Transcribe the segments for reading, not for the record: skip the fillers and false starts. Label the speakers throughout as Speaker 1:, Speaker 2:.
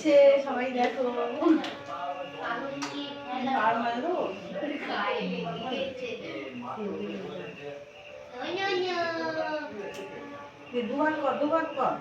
Speaker 1: হচ্ছে সবাই দেখো। দুবার কর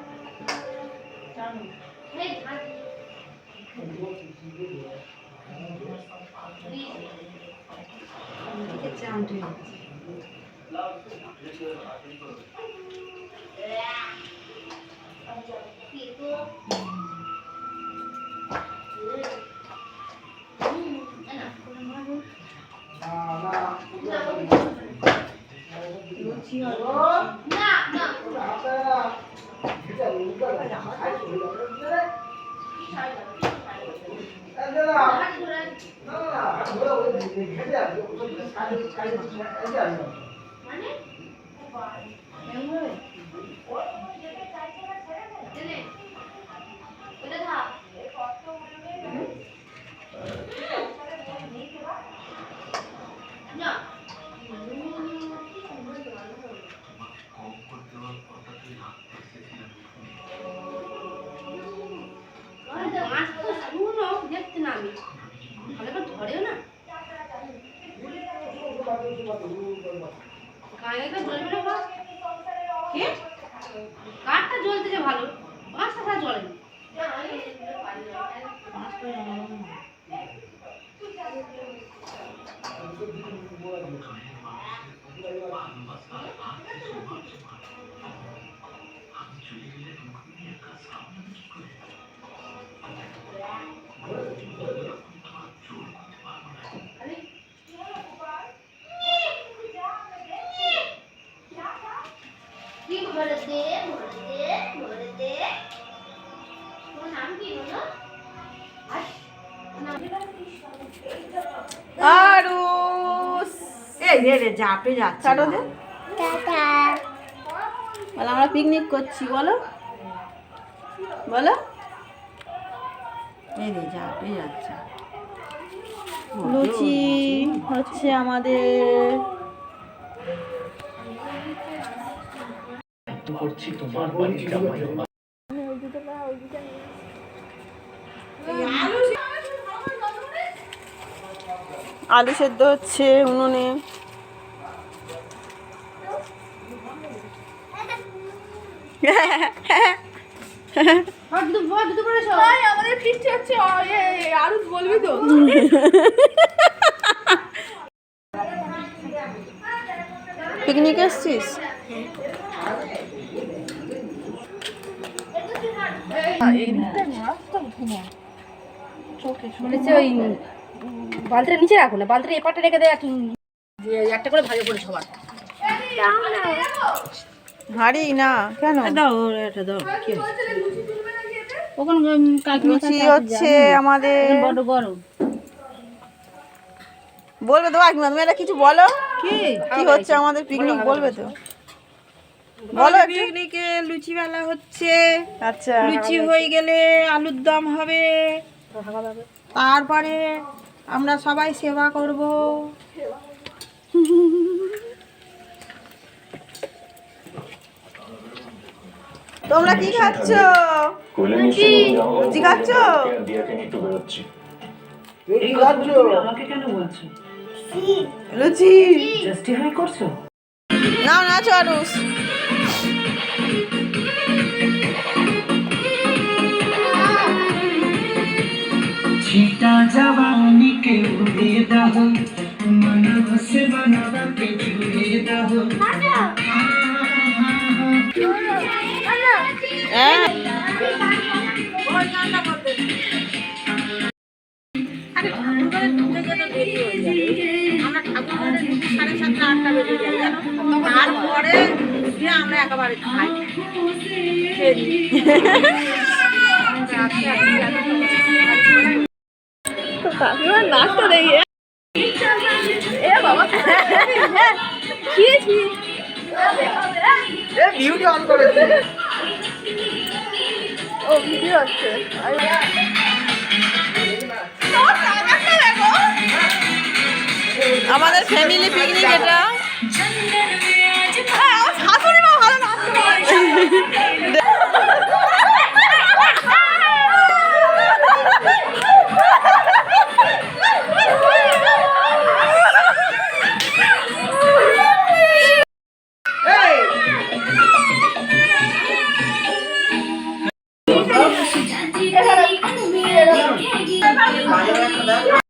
Speaker 1: কাঠটা জ্বলতেছে ভালো, মাছটা জ্বলে না। আমরা পিকনিক করছি, বলো বলো। এই রে যাবে যাচ্ছে। লুচি হচ্ছে আমাদের। আলু সেদ্ধ হচ্ছে উনুনে। আমাদের ফিস্ট হচ্ছে, আরো বলবি তো। পিকনিক এসছিস? ওই বালতিটা নিচে রাখো না, বালতিটা এপারটা রেখে দেয়, একটা করে ভাগে করে সবার। ভারী না কেন? দাও এটা দাও। লুচি হচ্ছে আমাদের। বড় গরম বলবে তো কাকিমা, তুমি এটা কিছু বলো। কি হচ্ছে আমাদের পিকনিক বলবে তো? বলো। পিকনিকে লুচি বেলা হচ্ছে। আচ্ছা, লুচি হয়ে গেলে আলুর দম হবে, তারপরে আমরা সবাই সেবা করব। তোমরা কি খাচ্ছ? লুচি খাচ্ছ? লুচি জাস্টিফাই করছো? না না চলুস। छीटा जवानी के उड़े दहो, मन से बनावा के जुड़े दहो। अरे ठाकुर ढूंढे के तो देरी हो जाए। আমরা ঠাকুর 7:30 8টা বেজে যায় জানো। তারপরে গিয়ে আমরা একেবারে খাই। तो काफी नाश्ता देंगे। ए बाबा खींच ए वीडियो ऑन कर दे। ओ वीडियो আছে। আমাদের ফ্যামিলি পিকনিক এটা। শাশুড়ি মা ভালো নাচতে পারে।